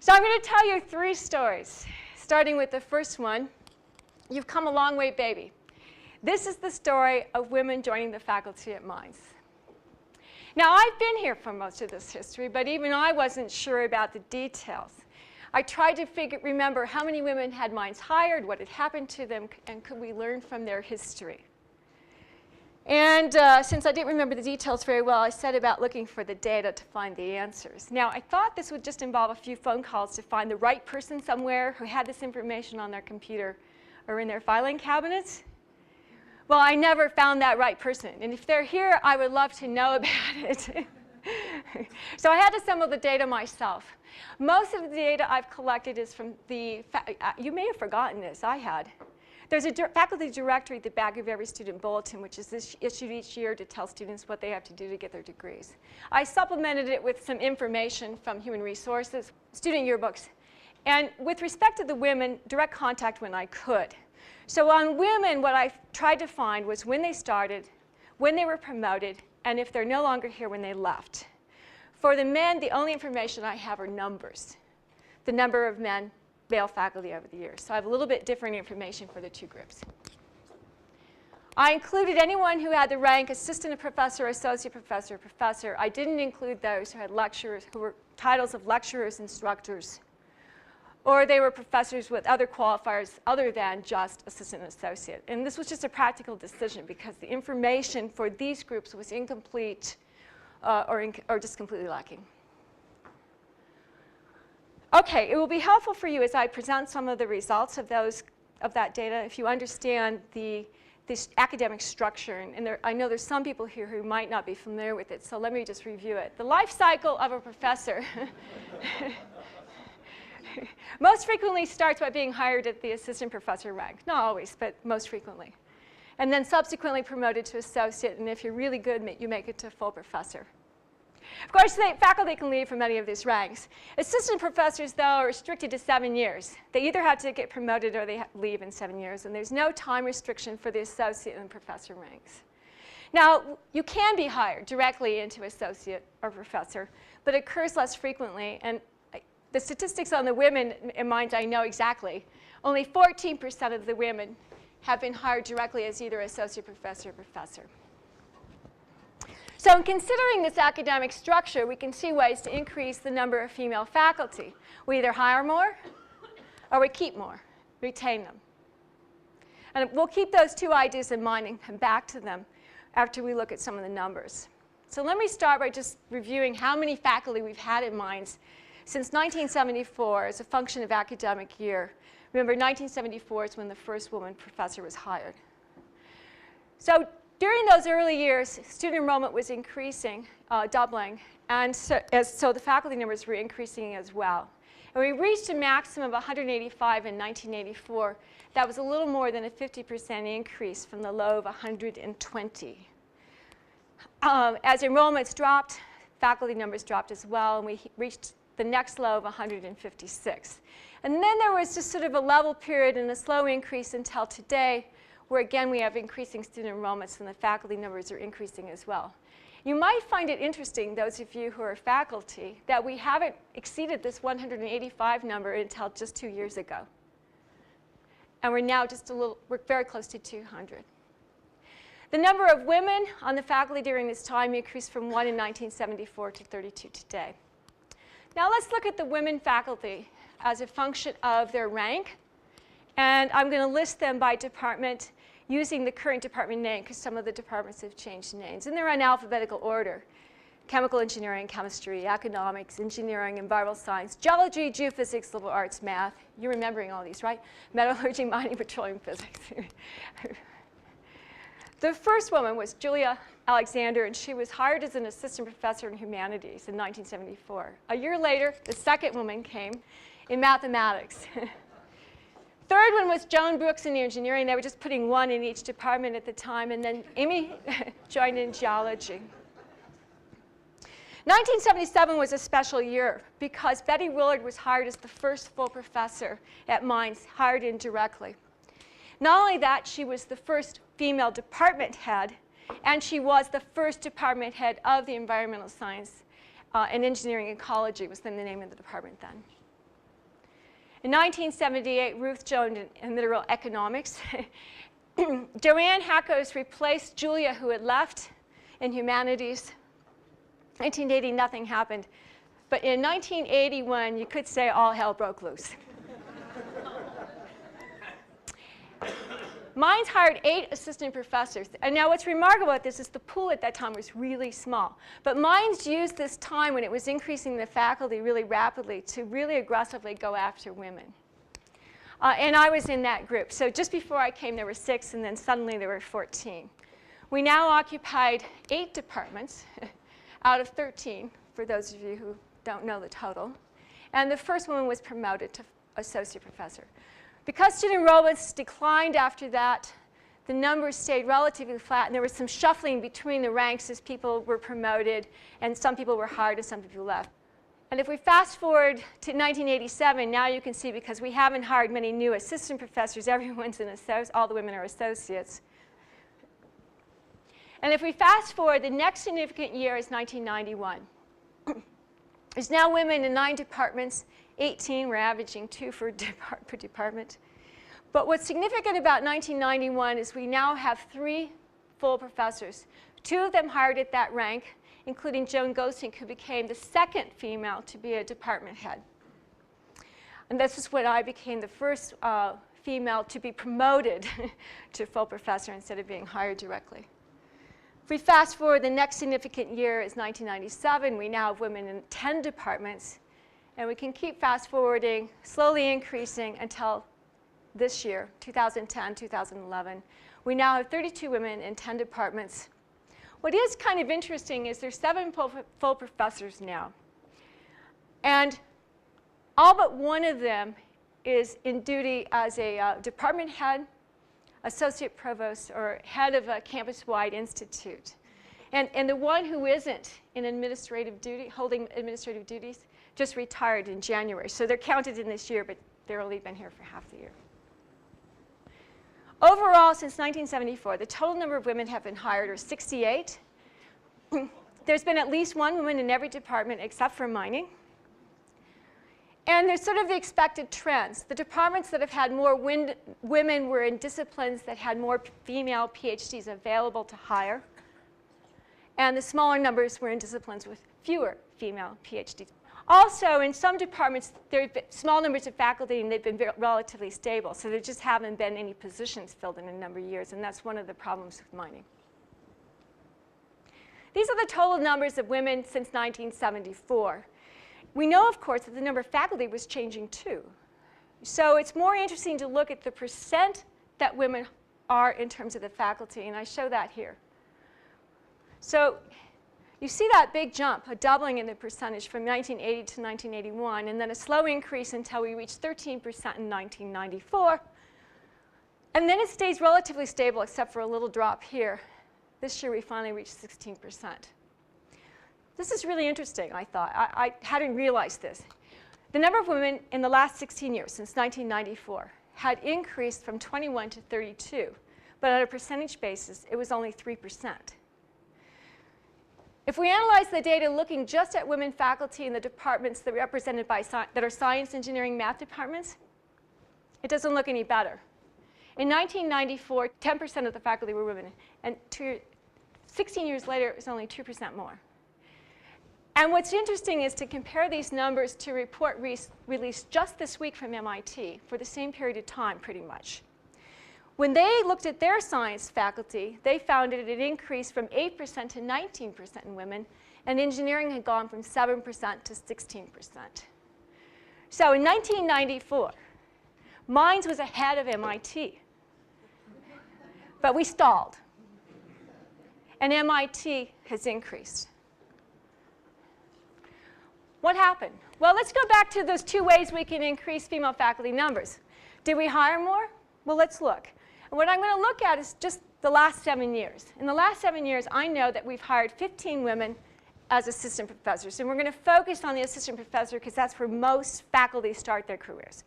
So I'm going to tell you 3 stories, starting with the first one. You've come a long way, baby. This is the story of women joining the faculty at Mines. Now, I've been here for most of this history, but even I wasn't sure about the details. I tried to remember how many women had Mines hired, what had happened to them, and could we learn from their history. And since I didn't remember the details very well, I set about looking for the data to find the answers. Now, I thought this would just involve a few phone calls to find the right person somewhere who had this information on their computer or in their filing cabinets. Well, I never found that right person. And if they're here, I would love to know about it. So I had to assemble the data myself. Most of the data I've collected is from the, you may have forgotten this, I had. There's a faculty directory at the back of every student bulletin, which is issued each year to tell students what they have to do to get their degrees. I supplemented it with some information from human resources, student yearbooks, and with respect to the women, direct contact when I could. So on women, what I tried to find was when they started, when they were promoted, and if they're no longer here, when they left. For the men, the only information I have are numbers, the number of men, male faculty over the years. So I have a little bit different information for the 2 groups. I included anyone who had the rank assistant professor, associate professor, professor. I didn't include those who had lecturers, who were titles of lecturers, instructors, or they were professors with other qualifiers other than just assistant and associate. And this was just a practical decision because the information for these groups was incomplete or just completely lacking. Okay, it will be helpful for you as I present some of the results of that data if you understand this academic structure. And I know there's some people here who might not be familiar with it, so let me just review it. The life cycle of a professor most frequently starts by being hired at the assistant professor rank. Not always, but most frequently. And then subsequently promoted to associate, and if you're really good, you make it to full professor. Of course, faculty can leave from any of these ranks. Assistant professors, though, are restricted to 7 years. They either have to get promoted or they leave in 7 years, and there's no time restriction for the associate and professor ranks. Now, you can be hired directly into associate or professor, but it occurs less frequently, and the statistics on the women in Mines I know exactly. Only 14% of the women have been hired directly as either associate professor or professor. So in considering this academic structure, we can see ways to increase the number of female faculty. We either hire more or we keep more, retain them. And we'll keep those 2 ideas in mind and come back to them after we look at some of the numbers. So let me start by just reviewing how many faculty we've had in Mines since 1974 as a function of academic year. Remember, 1974 is when the first woman professor was hired. So during those early years, student enrollment was increasing, doubling, and so the faculty numbers were increasing as well. And we reached a maximum of 185 in 1984. That was a little more than a 50% increase from the low of 120. As enrollments dropped, faculty numbers dropped as well, and we reached the next low of 156. And then there was just sort of a level period and a slow increase until today, where again we have increasing student enrollments and the faculty numbers are increasing as well. You might find it interesting, those of you who are faculty, that we haven't exceeded this 185 number until just 2 years ago. And we're now we're very close to 200. The number of women on the faculty during this time increased from 1 in 1974 to 32 today. Now let's look at the women faculty as a function of their rank. And I'm going to list them by department using the current department name because some of the departments have changed names. And they're in alphabetical order. Chemical engineering, chemistry, economics, engineering, environmental science, geology, geophysics, liberal arts, math. You're remembering all these, right? Metallurgy, mining, petroleum physics. The first woman was Julia Alexander, and she was hired as an assistant professor in humanities in 1974. A year later, the second woman came in mathematics. Third one was Joan Brooks in engineering. They were just putting one in each department at the time. And then Amy joined in geology. 1977 was a special year because Betty Willard was hired as the first full professor at Mines, hired in directly. Not only that, she was the first female department head, and she was the first department head of the environmental science and engineering ecology was then the name of the department then. In 1978, Ruth joined in literal economics. Joanne Hackos replaced Julia, who had left, in humanities. 1980, nothing happened. But in 1981, you could say all hell broke loose. Mines hired 8 assistant professors. And now what's remarkable about this is the pool at that time was really small. But Mines used this time when it was increasing the faculty really rapidly to really aggressively go after women. And I was in that group. So just before I came, there were 6, and then suddenly there were 14. We now occupied 8 departments out of 13, for those of you who don't know the total. And the first woman was promoted to associate professor. Because student enrollments declined after that, the numbers stayed relatively flat, and there was some shuffling between the ranks as people were promoted, and some people were hired and some people left. And if we fast forward to 1987, now you can see, because we haven't hired many new assistant professors, everyone's an associate, all the women are associates. And if we fast forward, the next significant year is 1991. There's now women in 9 departments, 18, we're averaging 2 per department. But what's significant about 1991 is we now have 3 full professors. 2 of them hired at that rank, including Joan Gosink, who became the 2nd female to be a department head. And this is when I became the first female to be promoted to full professor instead of being hired directly. If we fast forward, the next significant year is 1997. We now have women in 10 departments. And we can keep fast forwarding, slowly increasing until this year, 2010, 2011. We now have 32 women in 10 departments. What is kind of interesting is there's 7 full professors now. And all but one of them is in duty as a department head, associate provost, or head of a campus-wide institute. And the one who isn't in administrative duty, holding administrative duties, just retired in January. So they're counted in this year, but they've only been here for half the year. Overall, since 1974, the total number of women have been hired are 68. There's been at least 1 woman in every department except for mining. And there's sort of the expected trends. The departments that have had more women were in disciplines that had more female PhDs available to hire. And the smaller numbers were in disciplines with fewer female PhDs. Also, in some departments, there have been small numbers of faculty, and they've been relatively stable. So there just haven't been any positions filled in a number of years, and that's one of the problems with mining. These are the total numbers of women since 1974. We know, of course, that the number of faculty was changing too. So it's more interesting to look at the percent that women are in terms of the faculty, and I show that here. So you see that big jump, a doubling in the percentage from 1980 to 1981, and then a slow increase until we reach 13% in 1994. And then it stays relatively stable, except for a little drop here. This year, we finally reached 16%. This is really interesting, I thought. I hadn't realized this. The number of women in the last 16 years, since 1994, had increased from 21 to 32. But on a percentage basis, it was only 3%. If we analyze the data looking just at women faculty in the departments that are represented by that are science, engineering, math departments, it doesn't look any better. In 1994, 10% of the faculty were women, and 16 years later, it was only 2% more. And what's interesting is to compare these numbers to a report released just this week from MIT for the same period of time, pretty much. When they looked at their science faculty, they found that it increased from 8% to 19% in women, and engineering had gone from 7% to 16%. So in 1994, Mines was ahead of MIT. But we stalled. And MIT has increased. What happened? Well, let's go back to those 2 ways we can increase female faculty numbers. Did we hire more? Well, let's look. And what I'm going to look at is just the last 7 years. In the last 7 years, I know that we've hired 15 women as assistant professors. And we're going to focus on the assistant professor because that's where most faculty start their careers.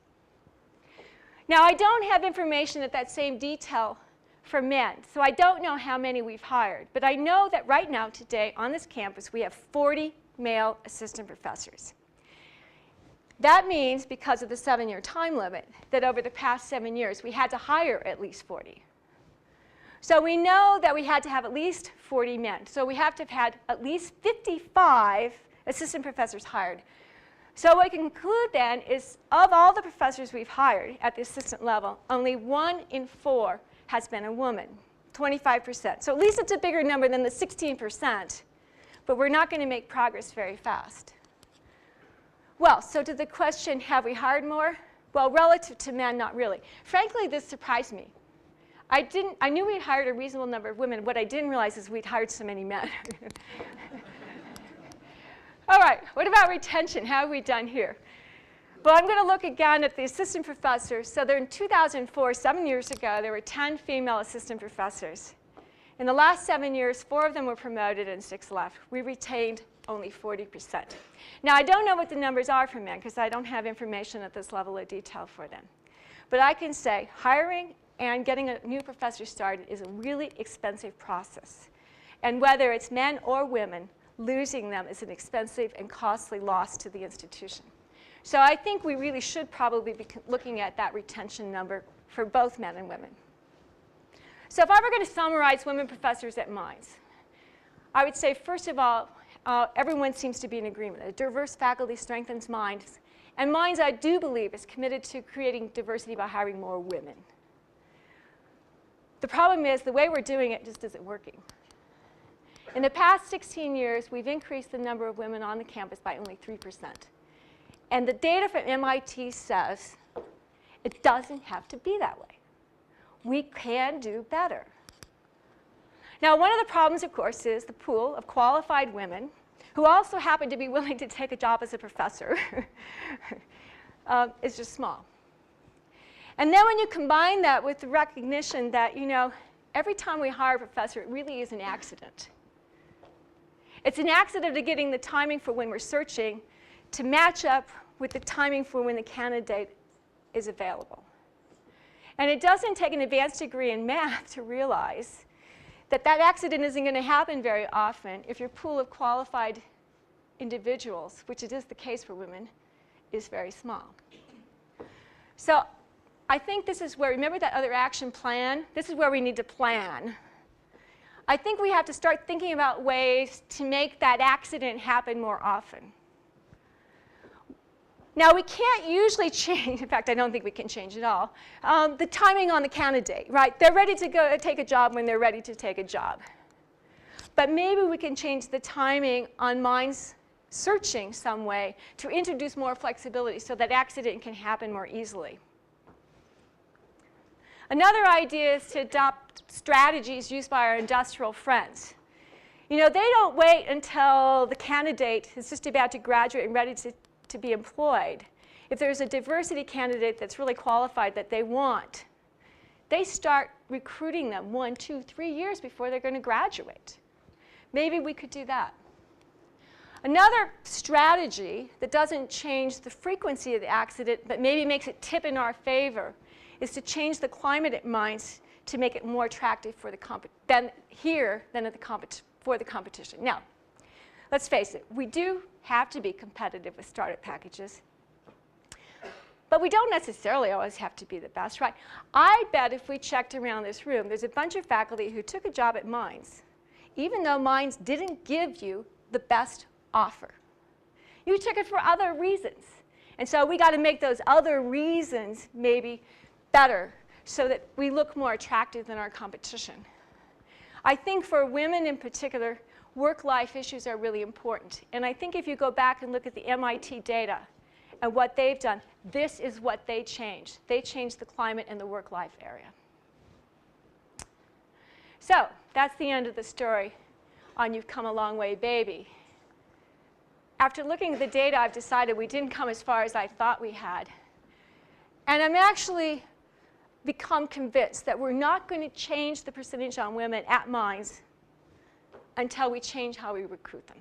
Now, I don't have information at that same detail for men, so I don't know how many we've hired. But I know that right now, today, on this campus, we have 40 male assistant professors. That means, because of the 7-year time limit, that over the past 7 years, we had to hire at least 40. So we know that we had to have at least 40 men. So we have to have had at least 55 assistant professors hired. So what we can conclude then is, of all the professors we've hired at the assistant level, only 1 in 4 has been a woman, 25%. So at least it's a bigger number than the 16%, but we're not going to make progress very fast. Well, so to the question, have we hired more? Well, relative to men, not really. Frankly, this surprised me. I knew we'd hired a reasonable number of women. What I didn't realize is we'd hired so many men. All right, what about retention? How have we done here? Well, I'm going to look again at the assistant professors. So there in 2004, 7 years ago, there were 10 female assistant professors. In the last 7 years, 4 of them were promoted and 6 left. We retained only 40%. Now, I don't know what the numbers are for men because I don't have information at this level of detail for them. But I can say hiring and getting a new professor started is a really expensive process. And whether it's men or women, losing them is an expensive and costly loss to the institution. So I think we really should probably be looking at that retention number for both men and women. So if I were going to summarize women professors at Mines, I would say, first of all, everyone seems to be in agreement. A diverse faculty strengthens Mines. And Mines, I do believe, is committed to creating diversity by hiring more women. The problem is the way we're doing it just isn't working. In the past 16 years, we've increased the number of women on the campus by only 3%. And the data from MIT says it doesn't have to be that way. We can do better. Now, one of the problems, of course, is the pool of qualified women who also happen to be willing to take a job as a professor is just small. And then when you combine that with the recognition that, every time we hire a professor, it really is an accident. It's an accident of getting the timing for when we're searching to match up with the timing for when the candidate is available. And it doesn't take an advanced degree in math to realize that that accident isn't going to happen very often if your pool of qualified individuals, which it is the case for women, is very small. So I think this is where, remember that other action plan? This is where we need to plan. I think we have to start thinking about ways to make that accident happen more often. Now, we can't usually change, in fact, I don't think we can change at all, the timing on the candidate, right? They're ready to go take a job when they're ready to take a job. But maybe we can change the timing on Mines searching some way to introduce more flexibility so that accident can happen more easily. Another idea is to adopt strategies used by our industrial friends. They don't wait until the candidate is just about to graduate and ready to be employed. If there's a diversity candidate that's really qualified that they want, they start recruiting them 1, 2, 3 years before they're going to graduate. Maybe we could do that. Another strategy that doesn't change the frequency of the accident but maybe makes it tip in our favor is to change the climate at Mines to make it more attractive for the for the competition. Now, let's face it, we do have to be competitive with startup packages. But we don't necessarily always have to be the best, right? I bet if we checked around this room, there's a bunch of faculty who took a job at Mines, even though Mines didn't give you the best offer. You took it for other reasons. And so we got to make those other reasons maybe better so that we look more attractive than our competition. I think for women in particular, work-life issues are really important. And I think if you go back and look at the MIT data and what they've done, this is what they changed. They changed the climate in the work-life area. So that's the end of the story on You've Come a Long Way, Baby. After looking at the data, I've decided we didn't come as far as I thought we had. And I'm actually become convinced that we're not going to change the percentage on women at Mines until we change how we recruit them.